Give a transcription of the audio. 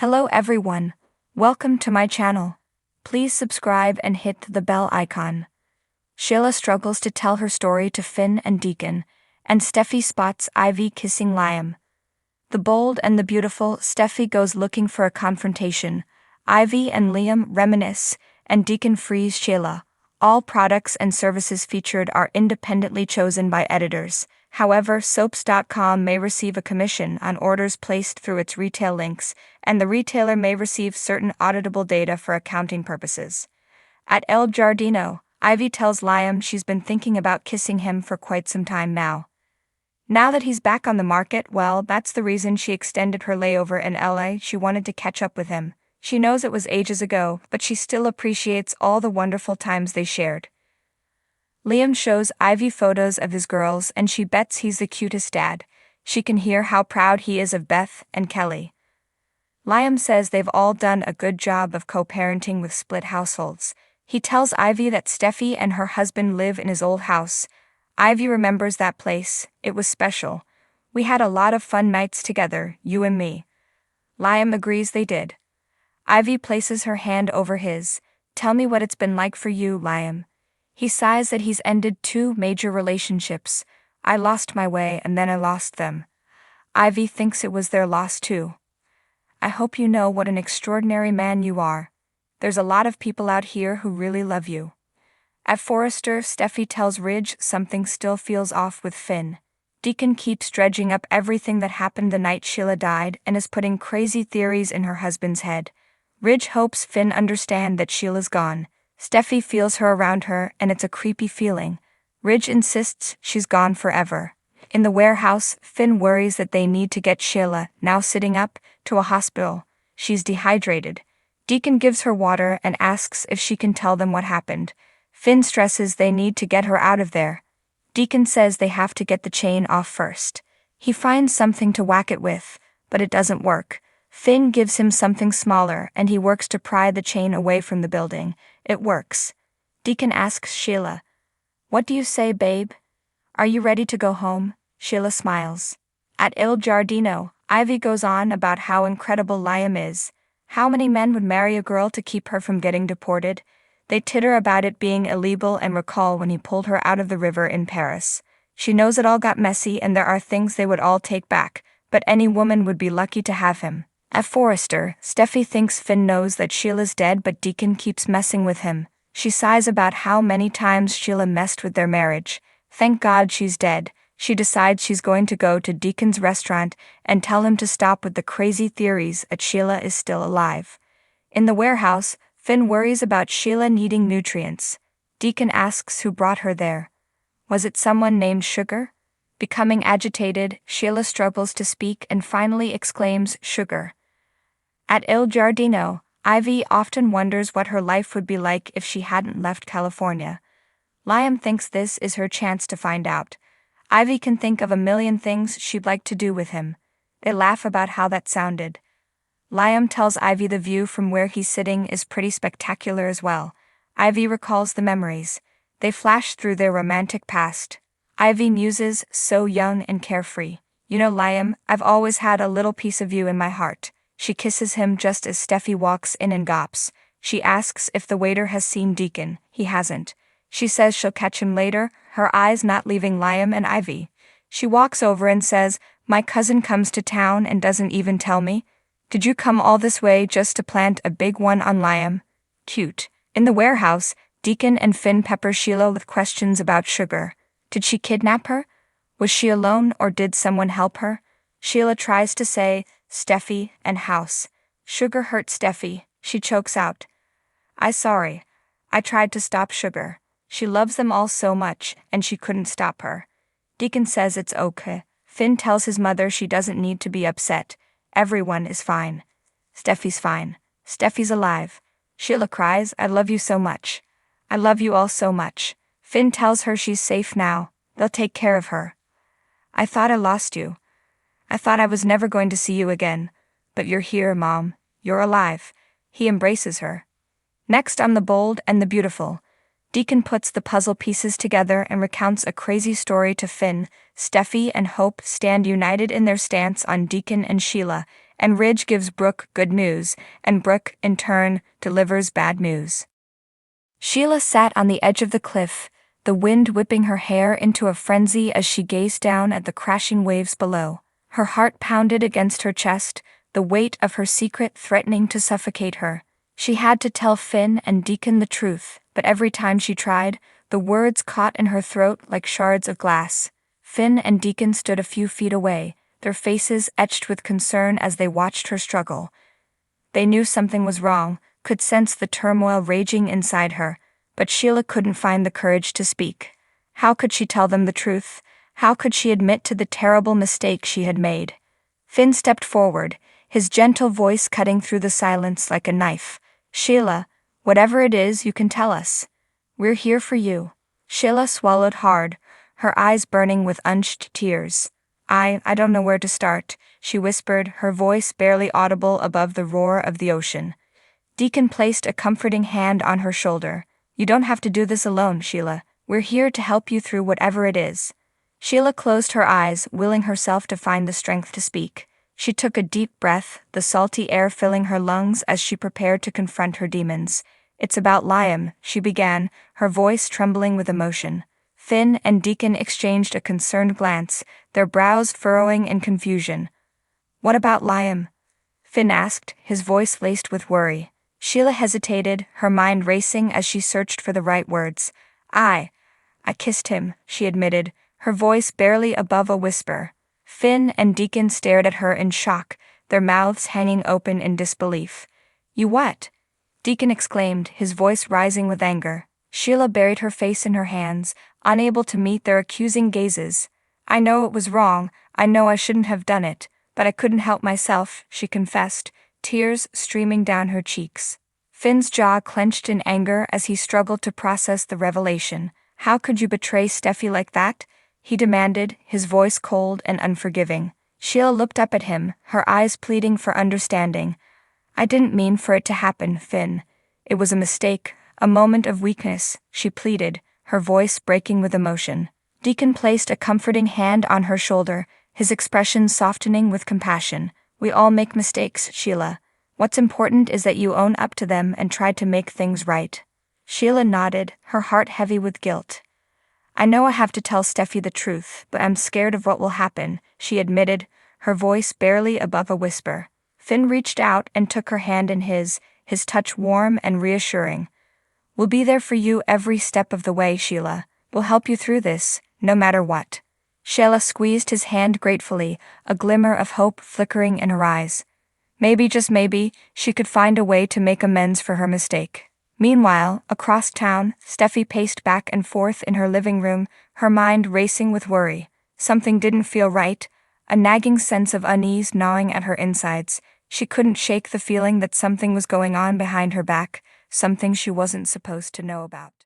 Hello everyone, welcome to my channel. Please subscribe and hit the bell icon. Sheila struggles to tell her story to Finn and Deacon, and Steffi spots Ivy kissing Liam. The bold and the beautiful Steffi goes looking for a confrontation. Ivy and Liam reminisce, and Deacon frees Sheila. All products and services featured are independently chosen by editors. However, soaps.com may receive a commission on orders placed through its retail links, and the retailer may receive certain auditable data for accounting purposes. At El Giardino, Ivy tells Liam she's been thinking about kissing him for quite some time now. Now that he's back on the market, well, that's the reason she extended her layover in LA. She wanted to catch up with him. She knows it was ages ago, but she still appreciates all the wonderful times they shared. Liam shows Ivy photos of his girls and she bets he's the cutest dad. She can hear how proud he is of Beth and Kelly. Liam says they've all done a good job of co-parenting with split households. He tells Ivy that Steffi and her husband live in his old house. Ivy remembers that place. It was special. We had a lot of fun nights together, you and me. Liam agrees they did. Ivy places her hand over his. Tell me what it's been like for you, Liam. He sighs that he's ended 2 major relationships. I lost my way and then I lost them. Ivy thinks it was their loss too. I hope you know what an extraordinary man you are. There's a lot of people out here who really love you. At Forrester, Steffi tells Ridge something still feels off with Finn. Deacon keeps dredging up everything that happened the night Sheila died and is putting crazy theories in her husband's head. Ridge hopes Finn understands that Sheila's gone. Steffi feels her around her and it's a creepy feeling. Ridge insists she's gone forever. In the warehouse, Finn worries that they need to get Sheila, now sitting up, to a hospital. She's dehydrated. Deacon gives her water and asks if she can tell them what happened. Finn stresses they need to get her out of there. Deacon says they have to get the chain off first. He finds something to whack it with, but it doesn't work. Finn gives him something smaller and he works to pry the chain away from the building. It works. Deacon asks Sheila, "What do you say, babe? Are you ready to go home?" Sheila smiles. At Il Giardino, Ivy goes on about how incredible Liam is. How many men would marry a girl to keep her from getting deported? They titter about it being illegal and recall when he pulled her out of the river in Paris. She knows it all got messy and there are things they would all take back, but any woman would be lucky to have him. At Forrester, Steffi thinks Finn knows that Sheila's dead but Deacon keeps messing with him. She sighs about how many times Sheila messed with their marriage. Thank God she's dead. She decides she's going to go to Deacon's restaurant and tell him to stop with the crazy theories that Sheila is still alive. In the warehouse, Finn worries about Sheila needing nutrients. Deacon asks who brought her there. Was it someone named Sugar? Becoming agitated, Sheila struggles to speak and finally exclaims, "Sugar." At Il Giardino, Ivy often wonders what her life would be like if she hadn't left California. Liam thinks this is her chance to find out. Ivy can think of a million things she'd like to do with him. They laugh about how that sounded. Liam tells Ivy the view from where he's sitting is pretty spectacular as well. Ivy recalls the memories. They flash through their romantic past. Ivy muses, so young and carefree. You know, Liam, I've always had a little piece of you in my heart. She kisses him just as Steffi walks in and gawps. She asks if the waiter has seen Deacon. He hasn't. She says she'll catch him later, her eyes not leaving Liam and Ivy. She walks over and says, "My cousin comes to town and doesn't even tell me. Did you come all this way just to plant a big one on Liam?" Cute. In the warehouse, Deacon and Finn pepper Sheila with questions about Sugar. Did she kidnap her? Was she alone or did someone help her? Sheila tries to say, Steffi and house. Sugar hurt Steffi, she chokes out. Sorry. I tried to stop Sugar. She loves them all so much, and she couldn't stop her. Deacon says it's okay. Finn tells his mother she doesn't need to be upset. Everyone is fine. Steffi's fine. Steffi's alive. Sheila cries, "I love you so much. I love you all so much." Finn tells her she's safe now. They'll take care of her. "I thought I lost you. I thought I was never going to see you again. But you're here, Mom. You're alive." He embraces her. Next on The Bold and the Beautiful, Deacon puts the puzzle pieces together and recounts a crazy story to Finn. Steffi and Hope stand united in their stance on Deacon and Sheila, and Ridge gives Brooke good news, and Brooke, in turn, delivers bad news. Sheila sat on the edge of the cliff, the wind whipping her hair into a frenzy as she gazed down at the crashing waves below. Her heart pounded against her chest, the weight of her secret threatening to suffocate her. She had to tell Finn and Deacon the truth, but every time she tried, the words caught in her throat like shards of glass. Finn and Deacon stood a few feet away, their faces etched with concern as they watched her struggle. They knew something was wrong, could sense the turmoil raging inside her, but Sheila couldn't find the courage to speak. How could she tell them the truth? How could she admit to the terrible mistake she had made? Finn stepped forward, his gentle voice cutting through the silence like a knife. "Sheila, whatever it is, you can tell us. We're here for you." Sheila swallowed hard, her eyes burning with unshed tears. I don't know where to start," she whispered, her voice barely audible above the roar of the ocean. Deacon placed a comforting hand on her shoulder. "You don't have to do this alone, Sheila. We're here to help you through whatever it is." Sheila closed her eyes, willing herself to find the strength to speak. She took a deep breath, the salty air filling her lungs as she prepared to confront her demons. "It's about Liam," she began, her voice trembling with emotion. Finn and Deacon exchanged a concerned glance, their brows furrowing in confusion. "What about Liam?" Finn asked, his voice laced with worry. Sheila hesitated, her mind racing as she searched for the right words. I kissed him," she admitted, her voice barely above a whisper. Finn and Deacon stared at her in shock, their mouths hanging open in disbelief. "You what?" Deacon exclaimed, his voice rising with anger. Sheila buried her face in her hands, unable to meet their accusing gazes. "I know it was wrong, I know I shouldn't have done it, but I couldn't help myself," she confessed, tears streaming down her cheeks. Finn's jaw clenched in anger as he struggled to process the revelation. "How could you betray Steffi like that?" he demanded, his voice cold and unforgiving. Sheila looked up at him, her eyes pleading for understanding. "I didn't mean for it to happen, Finn. It was a mistake, a moment of weakness," she pleaded, her voice breaking with emotion. Deacon placed a comforting hand on her shoulder, his expression softening with compassion. "We all make mistakes, Sheila. What's important is that you own up to them and try to make things right." Sheila nodded, her heart heavy with guilt. "I know I have to tell Steffi the truth, but I'm scared of what will happen," she admitted, her voice barely above a whisper. Finn reached out and took her hand in his touch warm and reassuring. "We'll be there for you every step of the way, Sheila. We'll help you through this, no matter what." Sheila squeezed his hand gratefully, a glimmer of hope flickering in her eyes. Maybe, just maybe, she could find a way to make amends for her mistake. Meanwhile, across town, Steffi paced back and forth in her living room, her mind racing with worry. Something didn't feel right, a nagging sense of unease gnawing at her insides. She couldn't shake the feeling that something was going on behind her back, something she wasn't supposed to know about.